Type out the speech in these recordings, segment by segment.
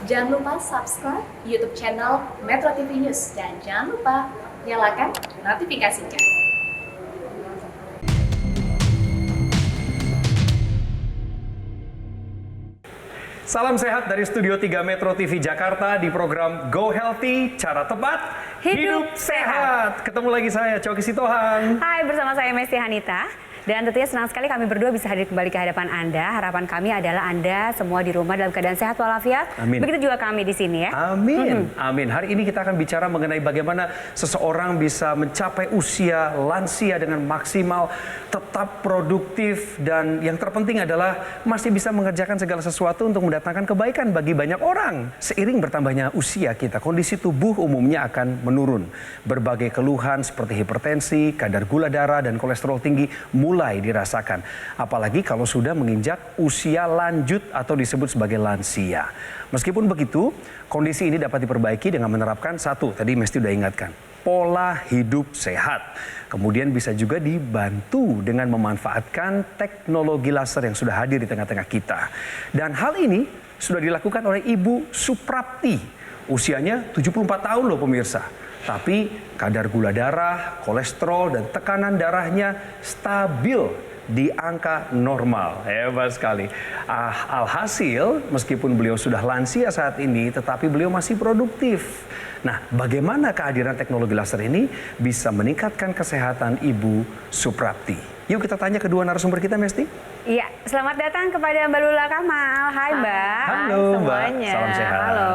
Jangan lupa subscribe YouTube channel Metro TV News dan jangan lupa nyalakan notifikasinya. Salam sehat dari Studio 3 Metro TV Jakarta di program Go Healthy, Cara Tepat Hidup Sehat. Ketemu lagi saya, Coki Sitohang. Hai, bersama saya Mesti Hanita. Dan tentunya senang sekali kami berdua bisa hadir kembali ke hadapan Anda. Harapan kami adalah Anda semua di rumah dalam keadaan sehat walafiat. Amin. Begitu juga kami di sini ya. Amin. Amin. Hari ini kita akan bicara mengenai bagaimana seseorang bisa mencapai usia lansia dengan maksimal, tetap produktif, dan yang terpenting adalah masih bisa mengerjakan segala sesuatu untuk mendatangkan kebaikan bagi banyak orang. Seiring bertambahnya usia kita, kondisi tubuh umumnya akan menurun. Berbagai keluhan seperti hipertensi, kadar gula darah, dan kolesterol tinggi mulai dirasakan. Apalagi kalau sudah menginjak usia lanjut atau disebut sebagai lansia. Meskipun begitu, kondisi ini dapat diperbaiki dengan menerapkan satu, tadi Mesti udah ingatkan, pola hidup sehat. Kemudian bisa juga dibantu dengan memanfaatkan teknologi laser yang sudah hadir di tengah-tengah kita. Dan hal ini sudah dilakukan oleh Ibu Suprapti. Usianya 74 tahun loh pemirsa. Tapi kadar gula darah, kolesterol, dan tekanan darahnya stabil di angka normal. Hebat sekali. Alhasil, meskipun beliau sudah lansia saat ini, tetapi beliau masih produktif. Nah, bagaimana kehadiran teknologi laser ini bisa meningkatkan kesehatan Ibu Suprapti? Yuk kita tanya kedua narasumber kita, Mesti. Iya, selamat datang kepada Mbak Lula Kamal. Hai Mbak. Halo semuanya. Mbak, salam sehat. Halo.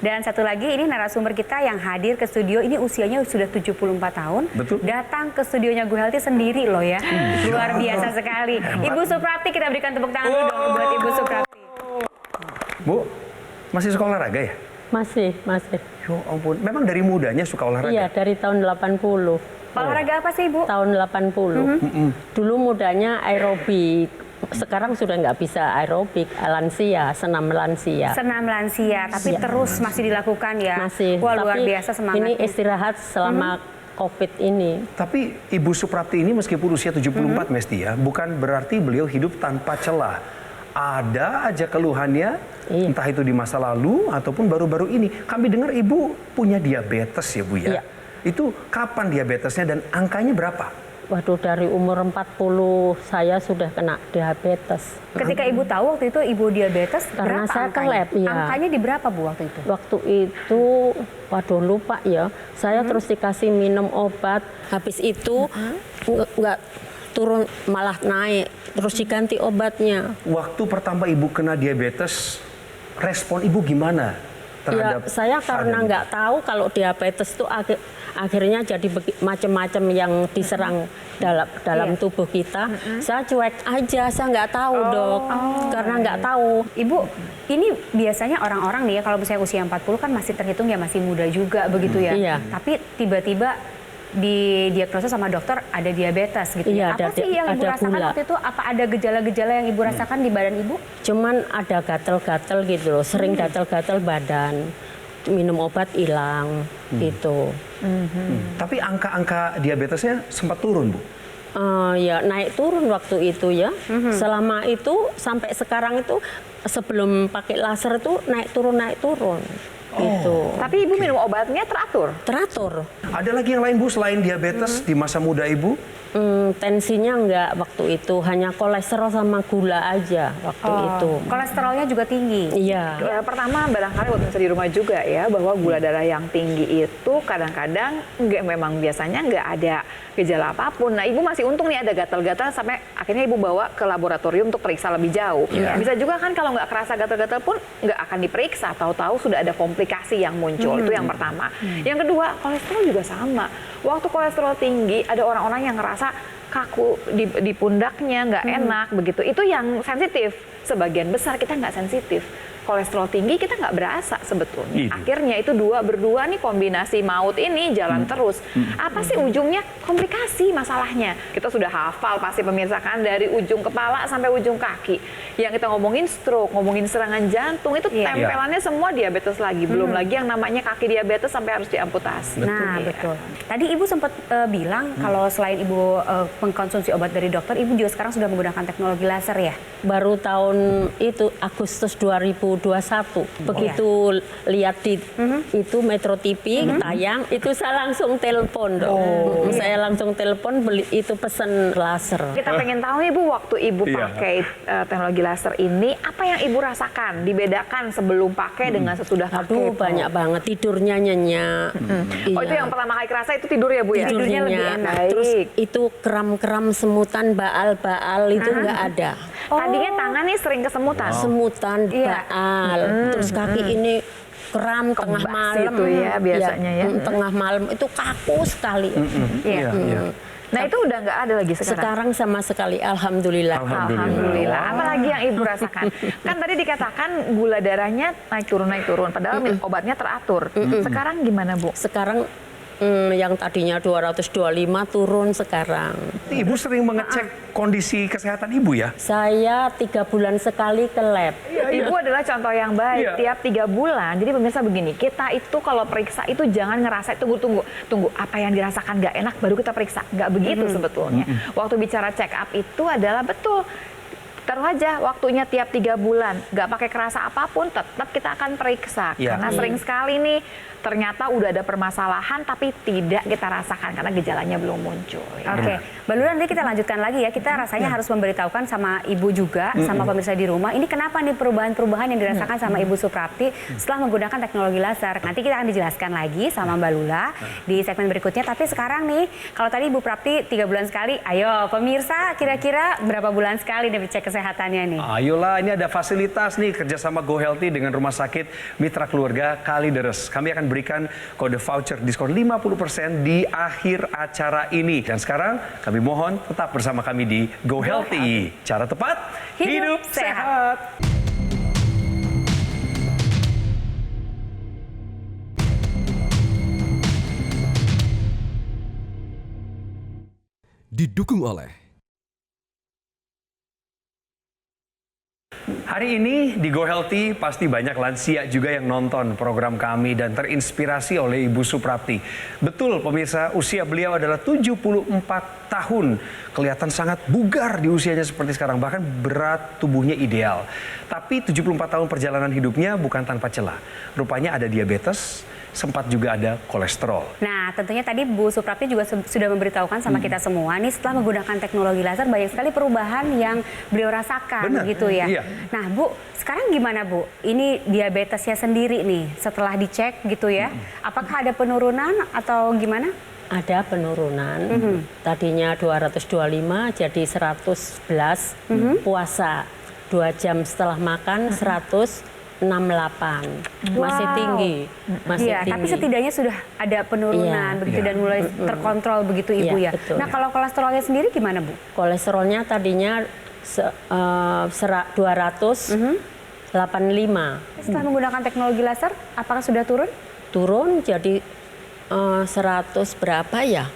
Dan satu lagi ini narasumber kita yang hadir ke studio, ini usianya sudah 74 tahun. Betul. Datang ke studionya Go Healthy sendiri loh ya. Luar biasa sekali. Ibu Suprapti, kita berikan tepuk tangan dulu dong buat Ibu Suprapti. Bu, masih suka olahraga ya? Masih. Ya ampun, memang dari mudanya suka olahraga? Iya, dari tahun 80. Olahraga apa sih Ibu? Tahun 80. Dulu mudanya aerobik. Sekarang sudah nggak bisa aerobik, lansia, senam lansia. Senam lansia, tapi terus masih dilakukan ya? Masih. Wah, luar Tapi biasa semangatnya. ini istirahat selama COVID ini. Tapi Ibu Suprapti ini meskipun usia 74 Mesti ya, bukan berarti beliau hidup tanpa celah. Ada aja keluhannya, entah itu di masa lalu ataupun baru-baru ini. Kami dengar Ibu punya diabetes ya Bu ya? Iya. Itu kapan diabetesnya dan angkanya berapa? Waduh, dari umur 40 saya sudah kena diabetes. Ketika Ibu tahu waktu itu Ibu diabetes, Karena berapa saya ke angkanya? lab, ya. Angkanya di berapa Bu waktu itu? Waktu itu, waduh lupa ya. Saya terus dikasih minum obat. Habis itu nggak turun, malah naik. Terus diganti obatnya. Waktu pertama Ibu kena diabetes, respon Ibu gimana terhadap Ya, saya karena keadaan nggak tahu kalau diabetes itu akhirnya jadi macam-macam yang diserang dalam tubuh kita. Saya cuek aja, saya nggak tahu dok, karena nggak tahu. Ibu, ini biasanya orang-orang nih ya kalau misalnya usia 40 kan masih terhitung ya masih muda juga begitu ya. Iya. Tapi tiba-tiba didiagnosa sama dokter ada diabetes gitu Iya, ya. Apa sih yang Ibu ada rasakan gula. waktu itu? Apa ada gejala-gejala yang Ibu rasakan di badan Ibu? Cuman ada gatel-gatel gitu loh, sering gatel-gatel badan. Minum obat hilang gitu. Tapi angka-angka diabetesnya sempat turun Bu? Ya naik turun waktu itu ya. Selama itu sampai sekarang itu sebelum pakai laser itu naik turun gitu. Tapi Ibu minum obatnya teratur? Teratur. Ada lagi yang lain Bu selain diabetes di masa muda Ibu? Tensinya enggak waktu itu, hanya kolesterol sama gula aja waktu itu. Kolesterolnya juga tinggi. Iya. Pertama barangkali buat pemirsa di rumah juga ya, bahwa gula darah yang tinggi itu kadang-kadang memang biasanya nggak ada gejala apapun. Nah Ibu masih untung nih ada gatal-gatal sampai akhirnya Ibu bawa ke laboratorium untuk periksa lebih jauh. Bisa juga kan kalau nggak kerasa gatal-gatal pun nggak akan diperiksa, tahu-tahu sudah ada komplikasi yang muncul. Itu yang pertama. Yang kedua, kolesterol juga sama. Waktu kolesterol tinggi ada orang-orang yang ngerasa kaku di pundaknya, nggak enak begitu. Itu yang sensitif. Sebagian besar kita nggak sensitif. Kolesterol tinggi kita nggak berasa sebetulnya. Akhirnya itu berdua nih kombinasi maut ini jalan terus. Apa sih ujungnya? Komplikasi masalahnya. Kita sudah hafal pasti pemirsa kan dari ujung kepala sampai ujung kaki. Yang kita ngomongin stroke, ngomongin serangan jantung itu tempelannya semua diabetes lagi. Belum lagi yang namanya kaki diabetes sampai harus diamputasi. Nah, betul. Tadi Ibu sempat bilang kalau selain Ibu mengkonsumsi obat dari dokter, Ibu juga sekarang sudah menggunakan teknologi laser ya? Baru tahun itu Agustus 2020 21. Begitu lihat di itu Metro TV tayang, itu saya langsung telepon dong. Saya langsung telepon beli itu pesen laser. Kita pengen tahu nih Bu, waktu Ibu Iya. pakai teknologi laser ini, apa yang Ibu rasakan? Dibedakan sebelum pakai dengan sesudah pakai? Aduh, banyak banget tidurnya nyenyak. Oh, itu yang pertama kali kerasa itu tidur ya Bu ya? tidurnya lebih nyenyak. enak. Terus Baik. itu kram-kram semutan baal-baal itu nggak ada. Tadinya tangan nih sering kesemutan. Semutan baal. Terus kaki ini kram tengah Kebas malam itu ya biasanya ya. Tengah malam itu kaku sekali. Iya, iya. Nah itu udah nggak ada lagi sekarang? Sekarang sama sekali alhamdulillah. Alhamdulillah. Apalagi yang Ibu rasakan? Kan tadi dikatakan gula darahnya naik turun. Padahal obatnya teratur. Sekarang gimana Bu? Sekarang yang tadinya 225 turun sekarang. Ibu sering mengecek kondisi kesehatan Ibu ya? Saya 3 bulan sekali ke lab. Ibu adalah contoh yang baik. Iya. Tiap 3 bulan. Jadi pemirsa begini, kita itu kalau periksa itu jangan ngerasa tunggu apa yang dirasakan nggak enak baru kita periksa. Nggak begitu sebetulnya. Waktu bicara check up itu adalah betul. Taruh aja waktunya tiap 3 bulan, nggak pakai kerasa apapun, tetap kita akan periksa. Iya. Karena sering sekali nih ternyata udah ada permasalahan tapi tidak kita rasakan karena gejalanya belum muncul. Ya. Oke, Mbak Lula, nanti kita lanjutkan lagi ya. Kita rasanya harus memberitahukan sama Ibu juga, sama pemirsa di rumah, ini kenapa nih perubahan-perubahan yang dirasakan sama Ibu Suprapti setelah menggunakan teknologi laser. Nanti kita akan dijelaskan lagi sama Mbak Lula di segmen berikutnya. Tapi sekarang nih, kalau tadi Ibu Prapti 3 bulan sekali, ayo pemirsa kira-kira berapa bulan sekali nih cek kesehatannya nih? Ayolah, ini ada fasilitas nih kerjasama Go Healthy dengan Rumah Sakit Mitra Keluarga Kalideres. Kami akan berikan kode voucher diskon 50% di akhir acara ini. Dan sekarang kami mohon tetap bersama kami di Go Healthy. Cara tepat, hidup sehat. Didukung oleh Hari ini di Go Healthy pasti banyak lansia juga yang nonton program kami dan terinspirasi oleh Ibu Suprapti. Betul pemirsa, usia beliau adalah 74 tahun. Kelihatan sangat bugar di usianya seperti sekarang, bahkan berat tubuhnya ideal. Tapi 74 tahun perjalanan hidupnya bukan tanpa celah. Rupanya ada diabetes, sempat juga ada kolesterol. Nah, tentunya tadi Bu Suprapti juga sudah memberitahukan sama kita semua nih, setelah menggunakan teknologi laser banyak sekali perubahan yang beliau rasakan. Benar. Gitu ya. Iya. Nah Bu, sekarang gimana Bu? Ini diabetesnya sendiri nih setelah dicek gitu ya. Apakah ada penurunan atau gimana? Ada penurunan. Tadinya 225 jadi 111. Puasa 2 jam setelah makan 168. Masih tinggi. Masih Iya, tinggi. tapi setidaknya sudah ada penurunan Iya. begitu Iya. dan mulai terkontrol begitu Ibu Iya, ya. betul. Nah, kalau kolesterolnya sendiri gimana Bu? Kolesterolnya tadinya 285. Setelah menggunakan teknologi laser, apakah sudah turun? Turun jadi 100 berapa ya?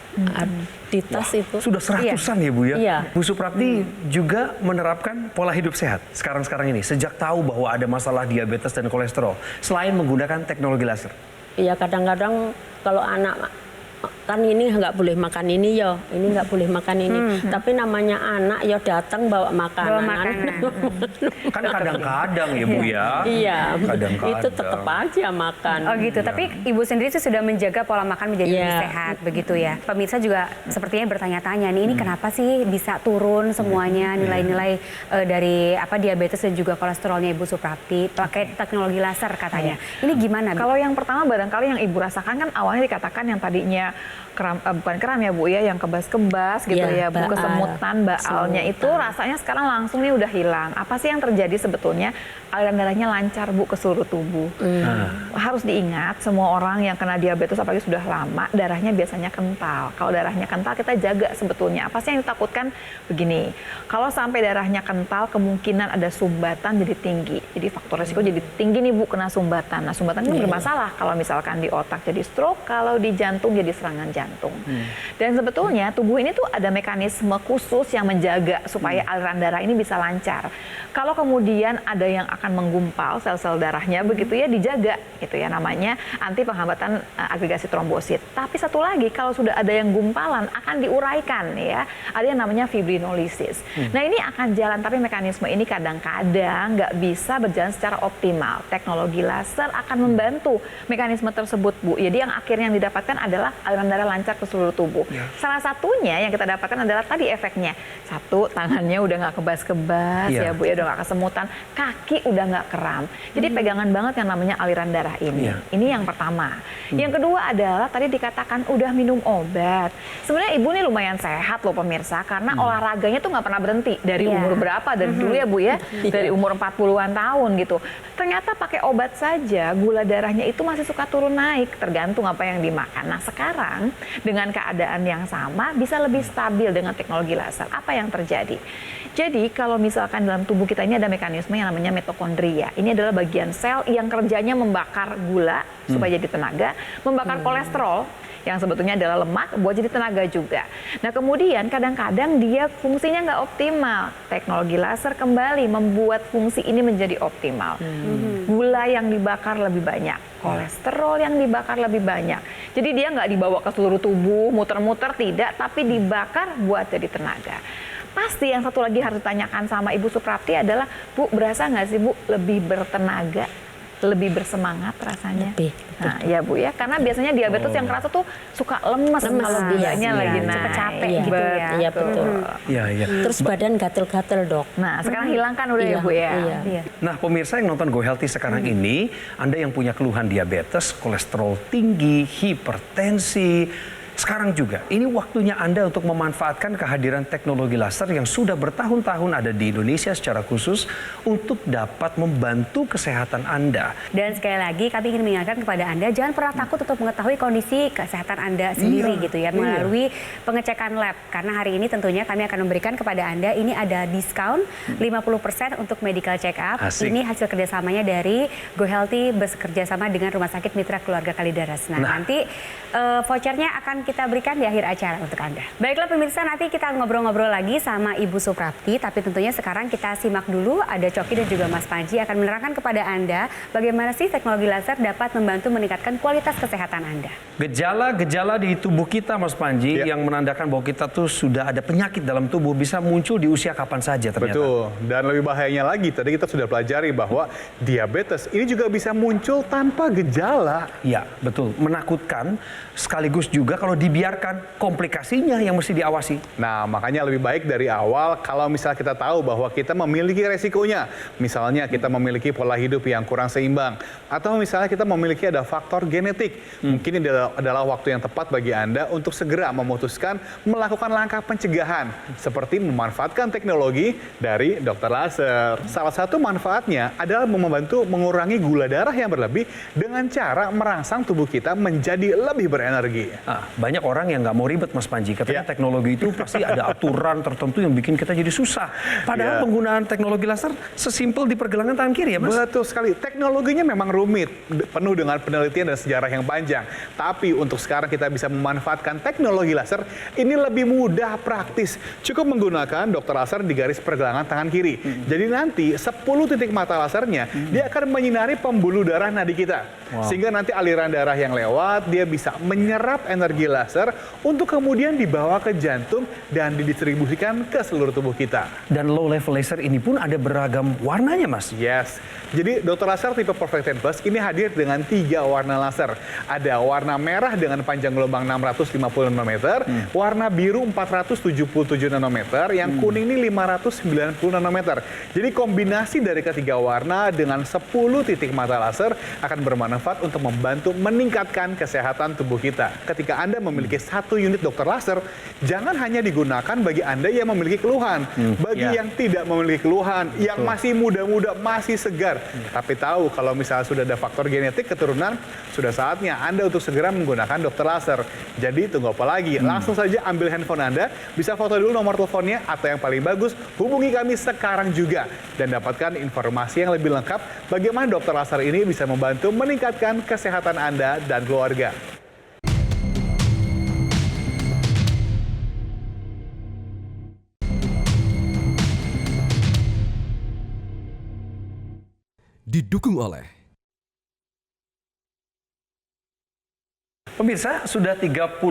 Di tas itu. Sudah seratusan ya Bu ya? Iya. Bu Suprapti juga menerapkan pola hidup sehat sekarang-sekarang ini. Sejak tahu bahwa ada masalah diabetes dan kolesterol. Selain menggunakan teknologi laser. Iya, kadang-kadang kalau anak kan ini nggak boleh makan ini ya, ini nggak boleh makan ini. Tapi namanya anak ya datang bawa makanan. Bawa makanan. Kan kadang-kadang ya Bu ya? Iya, Kadang-kadang. itu tetap aja makan. Oh gitu, tapi Ibu sendiri sih sudah menjaga pola makan menjadi Iya. lebih sehat begitu ya. Pemirsa juga sepertinya bertanya-tanya nih, ini kenapa sih bisa turun semuanya nilai-nilai dari diabetes dan juga kolesterolnya Ibu Suprapti pakai teknologi laser katanya. Ini gimana Bu? Kalau yang pertama barangkali yang Ibu rasakan kan awalnya dikatakan yang tadinya bukan kram ya Bu ya, yang kebas-kebas gitu Iya, ya Bu, baal. kesemutan baalnya itu rasanya sekarang langsung nih udah hilang. Apa sih yang terjadi sebetulnya? Aliran darahnya lancar Bu ke seluruh tubuh. Harus diingat semua orang yang kena diabetes apalagi sudah lama darahnya biasanya kental. Kalau darahnya kental kita jaga sebetulnya. Apa sih yang ditakutkan? Begini, kalau sampai darahnya kental kemungkinan ada sumbatan jadi tinggi. Jadi faktor resiko jadi tinggi nih Bu kena sumbatan. Nah sumbatan ini bermasalah kalau misalkan di otak jadi stroke, kalau di jantung jadi serangan dengan jantung. Dan sebetulnya tubuh ini tuh ada mekanisme khusus yang menjaga supaya aliran darah ini bisa lancar. Kalau kemudian ada yang akan menggumpal sel-sel darahnya begitu ya, dijaga gitu ya, namanya anti penghambatan agregasi trombosit. Tapi satu lagi, kalau sudah ada yang gumpalan akan diuraikan ya, ada yang namanya fibrinolisis. Nah ini akan jalan, tapi mekanisme ini kadang-kadang nggak bisa berjalan secara optimal. Teknologi laser akan membantu mekanisme tersebut, Bu. Jadi yang akhirnya yang didapatkan adalah aliran darah lancar ke seluruh tubuh. Salah satunya yang kita dapatkan adalah tadi efeknya. Satu, tangannya udah nggak kebas-kebas ya Bu ya, udah nggak kesemutan, kaki udah nggak kram. Jadi pegangan banget yang namanya aliran darah ini. Ini yang pertama. Yang kedua adalah tadi dikatakan udah minum obat. Sebenarnya ibu nih lumayan sehat loh pemirsa, karena olahraganya tuh nggak pernah berhenti. Dari umur berapa? Dari dulu ya Bu ya, dari umur 40-an tahun gitu. Ternyata pakai obat saja gula darahnya itu masih suka turun naik, tergantung apa yang dimakan. Nah sekarang dengan keadaan yang sama bisa lebih stabil dengan teknologi laser. Apa yang terjadi? Jadi kalau misalkan dalam tubuh kita ini ada mekanisme yang namanya mitokondria. Ini adalah bagian sel yang kerjanya membakar gula supaya jadi tenaga, membakar kolesterol yang sebetulnya adalah lemak buat jadi tenaga juga. Nah kemudian kadang-kadang dia fungsinya nggak optimal. Teknologi laser kembali membuat fungsi ini menjadi optimal. Gula yang dibakar lebih banyak, kolesterol yang dibakar lebih banyak. Jadi dia nggak dibawa ke seluruh tubuh, muter-muter tidak, tapi dibakar buat jadi tenaga. Pasti yang satu lagi harus ditanyakan sama Ibu Suprapti adalah, Bu, berasa nggak sih Bu lebih bertenaga, lebih bersemangat rasanya? Lebih. Nah, ya Bu ya, karena biasanya diabetes yang kerasa tuh suka lemes kalau gulanya lagi naik. Cepet capek Iya. gitu ya. Iya betul. Iya. Terus badan gatel-gatel dok. Nah, sekarang hilang kan udah ya Hilang, Bu ya? iya. Nah, pemirsa yang nonton Go Healthy sekarang ini, Anda yang punya keluhan diabetes, kolesterol tinggi, hipertensi, sekarang juga, ini waktunya Anda untuk memanfaatkan kehadiran teknologi laser yang sudah bertahun-tahun ada di Indonesia secara khusus untuk dapat membantu kesehatan Anda. Dan sekali lagi kami ingin mengingatkan kepada Anda, jangan pernah takut untuk mengetahui kondisi kesehatan Anda sendiri gitu ya, melalui pengecekan lab. Karena hari ini tentunya kami akan memberikan kepada Anda, ini ada diskon 50% untuk medical check up. Asik. Ini hasil kerjasamanya dari Go Healthy bekerja sama dengan Rumah Sakit Mitra Keluarga Kalideres. Nah, nanti vouchernya akan kita berikan di akhir acara untuk Anda. Baiklah pemirsa, nanti kita ngobrol-ngobrol lagi sama Ibu Suprapti, tapi tentunya sekarang kita simak dulu, ada Coki dan juga Mas Panji akan menerangkan kepada Anda bagaimana sih teknologi laser dapat membantu meningkatkan kualitas kesehatan Anda. Gejala-gejala di tubuh kita, Mas Panji, yang menandakan bahwa kita tuh sudah ada penyakit dalam tubuh bisa muncul di usia kapan saja ternyata. Betul, dan lebih bahayanya lagi, tadi kita sudah pelajari bahwa diabetes ini juga bisa muncul tanpa gejala. Iya, betul. Menakutkan, sekaligus juga kalau dibiarkan komplikasinya yang mesti diawasi. Nah, makanya lebih baik dari awal kalau misalnya kita tahu bahwa kita memiliki resikonya. Misalnya kita memiliki pola hidup yang kurang seimbang. Atau misalnya kita memiliki ada faktor genetik. Mungkin ini adalah waktu yang tepat bagi Anda untuk segera memutuskan melakukan langkah pencegahan. Seperti memanfaatkan teknologi dari dokter laser. Salah satu manfaatnya adalah membantu mengurangi gula darah yang berlebih dengan cara merangsang tubuh kita menjadi lebih berenergi. Banyak orang yang nggak mau ribet, Mas Panji. Katanya teknologi itu pasti ada aturan tertentu yang bikin kita jadi susah. Padahal penggunaan teknologi laser sesimpel di pergelangan tangan kiri ya, Mas? Betul sekali. Teknologinya memang rumit, penuh dengan penelitian dan sejarah yang panjang. Tapi untuk sekarang kita bisa memanfaatkan teknologi laser ini lebih mudah, praktis. Cukup menggunakan dokter laser di garis pergelangan tangan kiri. Jadi nanti 10 titik mata lasernya dia akan menyinari pembuluh darah nadi kita. Sehingga nanti aliran darah yang lewat dia bisa menyerap energi laser untuk kemudian dibawa ke jantung dan didistribusikan ke seluruh tubuh kita. Dan low level laser ini pun ada beragam warnanya, Mas? Yes. Jadi dokter laser tipe Perfect 10 Plus ini hadir dengan 3 warna laser. Ada warna merah dengan panjang gelombang 650 nanometer, warna biru 477 nanometer, yang kuning ini 590 nanometer. Jadi kombinasi dari ketiga warna dengan 10 titik mata laser akan bermanfaat untuk membantu meningkatkan kesehatan tubuh kita. Ketika Anda memiliki 1 unit dokter laser, jangan hanya digunakan bagi Anda yang memiliki keluhan. Bagi yang tidak memiliki keluhan, yang masih muda-muda, masih segar. Tapi tahu kalau misalnya sudah ada faktor genetik keturunan, sudah saatnya Anda untuk segera menggunakan dokter laser. Jadi tunggu apa lagi? Langsung saja ambil handphone Anda, bisa foto dulu nomor teleponnya, atau yang paling bagus, hubungi kami sekarang juga. Dan dapatkan informasi yang lebih lengkap bagaimana dokter laser ini bisa membantu meningkatkan kesehatan Anda dan keluarga. didukung oleh Pemirsa, sudah 34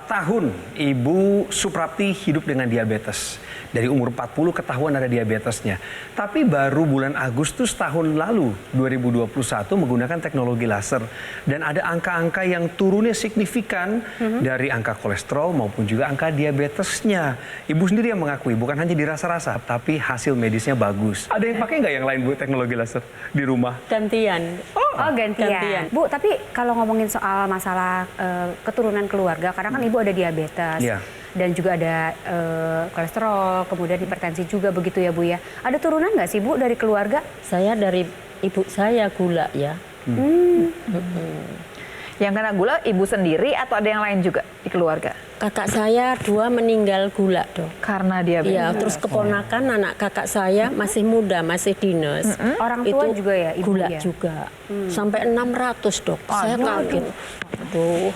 tahun Ibu Suprapti hidup dengan diabetes. Dari umur 40 ketahuan ada diabetesnya. Tapi baru bulan Agustus tahun lalu, 2021, menggunakan teknologi laser. Dan ada angka-angka yang turunnya signifikan dari angka kolesterol maupun juga angka diabetesnya. Ibu sendiri yang mengakui, bukan hanya dirasa-rasa, tapi hasil medisnya bagus. Ada yang pakai nggak yang lain, Bu, teknologi laser di rumah? Gantian. Oh, gantian. Gantian. Bu, tapi kalau ngomongin soal masalah keturunan keluarga, karena kan ibu ada diabetes. Iya. Dan juga ada kolesterol, kemudian hipertensi juga begitu ya Bu ya. Ada turunan nggak sih Bu dari keluarga? Saya dari ibu saya gula ya. Yang kena gula ibu sendiri atau ada yang lain juga di keluarga? Kakak saya 2 meninggal gula, Dok. Karena diabetes. Iya, terus keponakan anak kakak saya masih muda, masih dinas. Orang tua juga ya, ibu gula ya? juga. Sampai 600, Dok. Saya kaget. Aduh.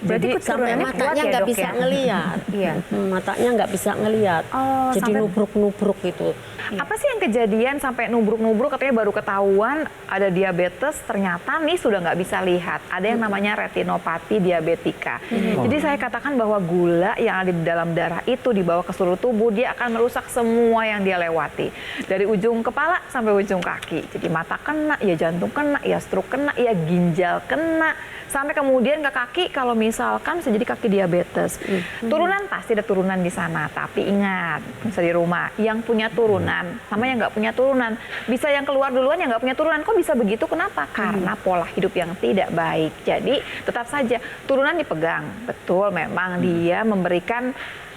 Berarti Jadi sampai keturunannya matanya kuat ya, nggak Dok, bisa ya? ngelihat. Iya. Matanya nggak bisa ngelihat. Oh, jadi sampai- nubruk-nubruk gitu. Apa sih yang kejadian sampai nubruk-nubruk katanya baru ketahuan ada diabetes, ternyata nih sudah nggak bisa lihat. Ada yang namanya retinopati diabetika. Jadi saya katakan bahwa gula yang ada di dalam darah itu dibawa ke seluruh tubuh, dia akan merusak semua yang dia lewati. Dari ujung kepala sampai ujung kaki. Jadi mata kena, ya jantung kena, ya stroke kena, ya ginjal kena. Sampai kemudian ke kaki, kalau misalkan bisa jadi kaki diabetes. Turunan pasti ada turunan di sana, tapi ingat, misalnya di rumah, yang punya turunan sama yang nggak punya turunan, bisa yang keluar duluan yang nggak punya turunan. Kok bisa begitu? Kenapa? Karena pola hidup yang tidak baik. Jadi tetap saja turunan dipegang. Betul, memang dia memberikan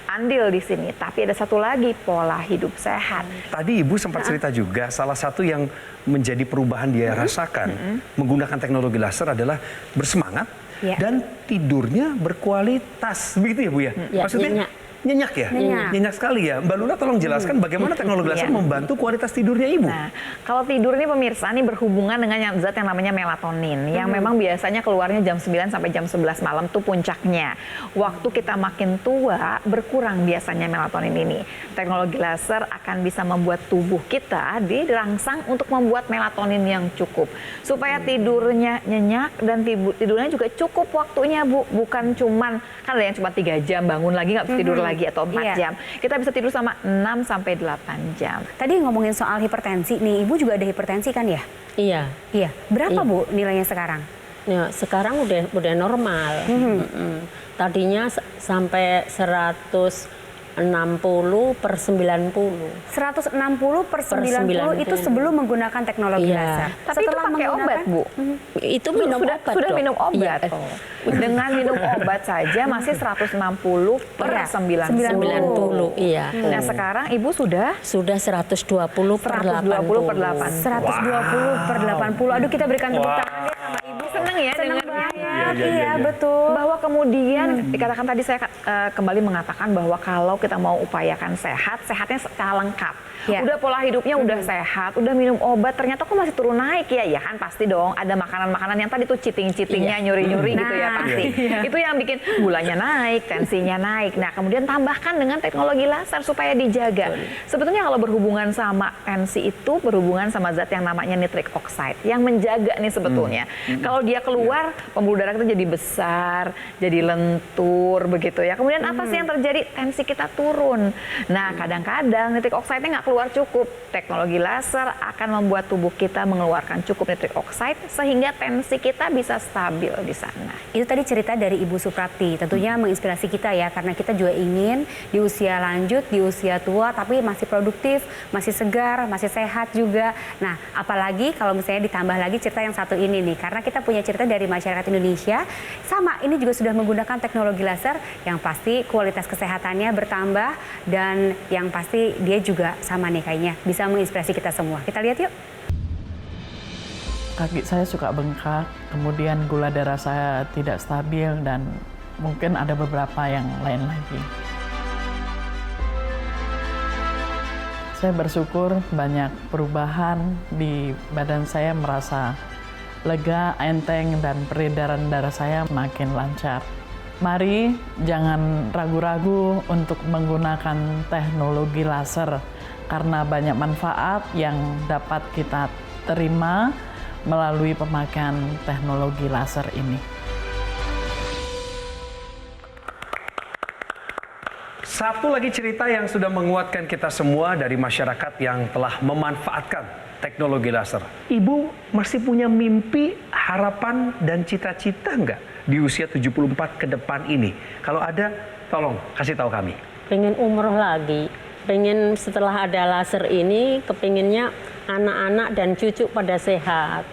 andil di sini, tapi ada satu lagi, pola hidup sehat. Tadi Ibu sempat cerita juga, salah satu yang menjadi perubahan dia rasakan menggunakan teknologi laser adalah bersemangat Ya. dan tidurnya berkualitas. Begitu ya Bu ya? Ya, Maksudnya nyenyak ya? Nyenyak. Sekali ya. Mbak Luna tolong jelaskan bagaimana teknologi laser Iya. membantu kualitas tidurnya Ibu. Nah, kalau tidur ini pemirsa ini berhubungan dengan zat yang namanya melatonin yang memang biasanya keluarnya jam 9 sampai jam 11 malam tuh puncaknya. Waktu kita makin tua berkurang biasanya melatonin ini. Teknologi laser akan bisa membuat tubuh kita dirangsang untuk membuat melatonin yang cukup supaya tidurnya nyenyak dan tidurnya juga cukup waktunya Bu. Bukan cuman kan ada yang cuma 3 jam bangun lagi nggak bisa tidur lagi atau 4 Iya. jam. Kita bisa tidur sama 6 sampai 8 jam. Tadi ngomongin soal hipertensi nih, Ibu juga ada hipertensi kan ya? Iya. Iya. Berapa Iya. Bu nilainya sekarang? Ya, sekarang udah normal. Tadinya sampai 160/90. 160/90 itu sebelum menggunakan teknologi Iya. laser. Tapi itu pakai obat, Bu. Itu minum sudah, obat, sudah Dok. minum obat. Iya. Dengan minum obat saja masih 160/90. 90, iya. Nah, sekarang Ibu sudah Sudah 120/80. 120/8. 120/80. Aduh, kita berikan tepuk tangan deh sama Ibu. Seneng ya Seneng dengarnya. banget. Iya, betul. Bahwa kemudian dikatakan tadi saya kembali mengatakan bahwa kalau kita mau upayakan sehat, sehatnya secara lengkap. Ya. Udah pola hidupnya udah sehat, udah minum obat, ternyata kok masih turun naik ya? Ya kan pasti dong ada makanan-makanan yang tadi tuh cheating-cheatingnya, nyuri-nyuri gitu ya Nah, pasti. Itu yang bikin gulanya naik, tensinya naik. Nah, kemudian tambahkan dengan teknologi laser supaya dijaga. Sebetulnya kalau berhubungan sama tensi itu berhubungan sama zat yang namanya nitric oxide yang menjaga nih sebetulnya. Kalau dia keluar, pembuluh darah kita jadi besar, jadi lentur begitu ya. Kemudian apa sih yang terjadi? Tensi kita turun. Nah, kadang-kadang nitric oxide-nya nggak keluar cukup. Teknologi laser akan membuat tubuh kita mengeluarkan cukup nitric oxide sehingga tensi kita bisa stabil di sana. Itu tadi cerita dari Ibu Suprapti, tentunya menginspirasi kita ya, karena kita juga ingin di usia lanjut, di usia tua, tapi masih produktif, masih segar, masih sehat juga. Nah, apalagi kalau misalnya ditambah lagi cerita yang satu ini nih, karena kita punya cerita dari masyarakat Indonesia, sama ini juga sudah menggunakan teknologi laser, yang pasti kualitas kesehatannya bertambah, dan yang pasti dia juga sama nih kayaknya, bisa menginspirasi kita semua. Kita lihat yuk. Kaki saya suka bengkak, kemudian gula darah saya tidak stabil, dan mungkin ada beberapa yang lain lagi. Saya bersyukur banyak perubahan di badan saya, merasa lega, enteng, dan peredaran darah saya makin lancar. Mari jangan ragu-ragu untuk menggunakan teknologi laser, karena banyak manfaat yang dapat kita terima melalui pemakaian teknologi laser ini. Satu lagi cerita yang sudah menguatkan kita semua dari masyarakat yang telah memanfaatkan teknologi laser. Ibu masih punya mimpi, harapan, dan cita-cita nggak di usia 74 ke depan ini? Kalau ada, tolong kasih tahu kami. Pengen umroh lagi, pengen setelah ada laser ini, kepinginnya anak-anak dan cucu pada sehat.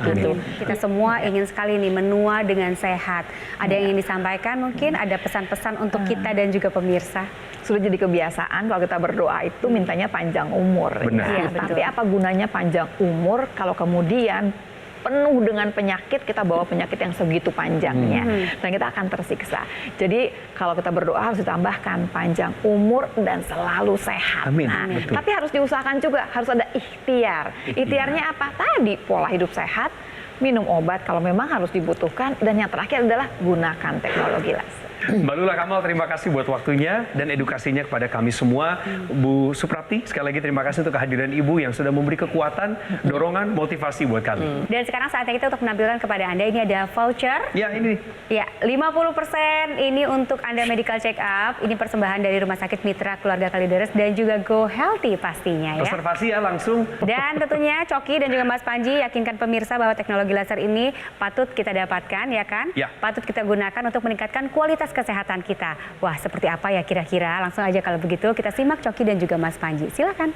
Gitu. Kita semua ingin sekali nih menua dengan sehat. Ada yang ingin disampaikan mungkin, ada pesan-pesan untuk kita dan juga pemirsa. Sudah jadi kebiasaan kalau kita berdoa itu mintanya panjang umur. Benar. Iya, Tapi apa gunanya panjang umur kalau kemudian penuh dengan penyakit, kita bawa penyakit yang segitu panjangnya, dan kita akan tersiksa. Jadi kalau kita berdoa harus ditambahkan panjang umur dan selalu sehat. Amin. Nah, Betul. tapi harus diusahakan juga, harus ada ikhtiar. Ikhtiarnya apa? Tadi pola hidup sehat, minum obat kalau memang harus dibutuhkan, dan yang terakhir adalah gunakan teknologi laser. Mbak Lula Kamal, terima kasih buat waktunya dan edukasinya kepada kami semua. Bu Suprapti, sekali lagi terima kasih untuk kehadiran Ibu yang sudah memberi kekuatan, dorongan, motivasi buat kami. Dan sekarang saatnya kita untuk menampilkan kepada Anda, ini ada voucher. Ya, ini. Ya, 50% ini untuk Anda medical check up. Ini persembahan dari Rumah Sakit Mitra Keluarga Kalideres dan juga Go Healthy pastinya ya. Reservasi ya langsung. Dan tentunya Coki dan juga Mas Panji yakinkan pemirsa bahwa teknologi laser ini patut kita dapatkan ya kan? Ya. Patut kita gunakan untuk meningkatkan kualitas kesehatan kita. Wah, seperti apa ya kira-kira? Langsung aja kalau begitu kita simak Coki dan juga Mas Panji. Silakan.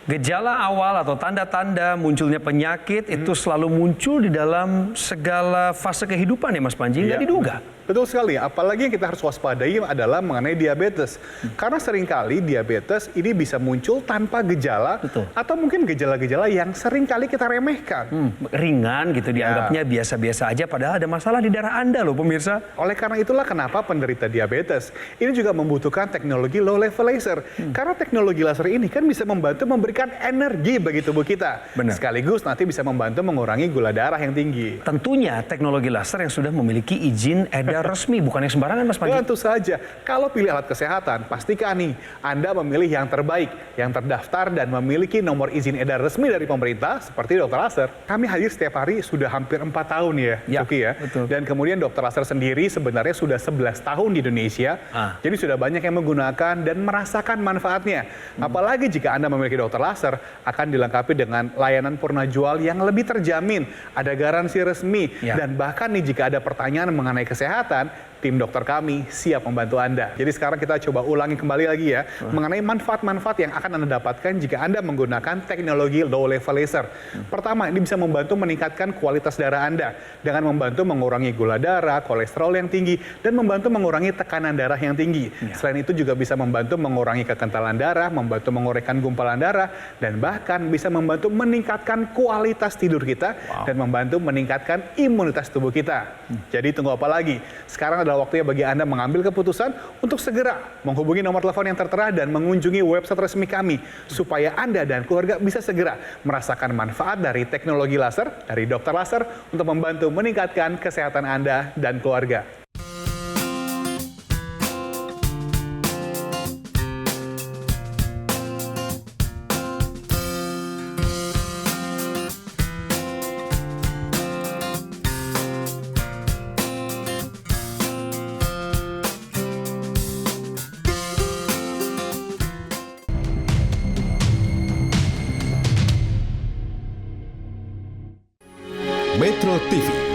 Gejala awal atau tanda-tanda munculnya penyakit itu selalu muncul di dalam segala fase kehidupan ya Mas Panji, nggak Iya. diduga. Betul sekali, apalagi yang kita harus waspadai adalah mengenai diabetes. Karena seringkali diabetes ini bisa muncul tanpa gejala, Betul. atau mungkin gejala-gejala yang seringkali kita remehkan. Ringan gitu dianggapnya biasa-biasa aja, padahal ada masalah di darah Anda loh pemirsa. Oleh karena itulah kenapa penderita diabetes ini juga membutuhkan teknologi low level laser. Karena teknologi laser ini kan bisa membantu memberikan energi bagi tubuh kita. Benar. Sekaligus nanti bisa membantu mengurangi gula darah yang tinggi. Tentunya teknologi laser yang sudah memiliki izin edar resmi, bukan yang sembarangan Mas Panji. Tentu saja, kalau pilih alat kesehatan, pastikan nih Anda memilih yang terbaik, yang terdaftar dan memiliki nomor izin edar resmi dari pemerintah seperti Dokter Laser. Kami hadir setiap hari sudah hampir 4 tahun ya, Ya, Coki ya. betul. Dan kemudian Dokter Laser sendiri sebenarnya sudah 11 tahun di Indonesia. Jadi sudah banyak yang menggunakan dan merasakan manfaatnya. Apalagi jika Anda memiliki Dokter Laser, akan dilengkapi dengan layanan purna jual yang lebih terjamin, ada garansi resmi, Ya. dan bahkan nih jika ada pertanyaan mengenai kesehatan, tim dokter kami siap membantu Anda. Jadi sekarang kita coba ulangi kembali lagi ya, mengenai manfaat-manfaat yang akan Anda dapatkan jika Anda menggunakan teknologi low level laser. Pertama, ini bisa membantu meningkatkan kualitas darah Anda dengan membantu mengurangi gula darah, kolesterol yang tinggi, dan membantu mengurangi tekanan darah yang tinggi. Selain itu juga bisa membantu mengurangi kekentalan darah, membantu mengorekkan gumpalan darah, dan bahkan bisa membantu meningkatkan kualitas tidur kita dan membantu meningkatkan imunitas tubuh kita. Jadi tunggu apa lagi? Sekarang adalah waktunya bagi Anda mengambil keputusan untuk segera menghubungi nomor telepon yang tertera dan mengunjungi website resmi kami supaya Anda dan keluarga bisa segera merasakan manfaat dari teknologi laser dari Dokter Laser untuk membantu meningkatkan kesehatan Anda dan keluarga. Metro TV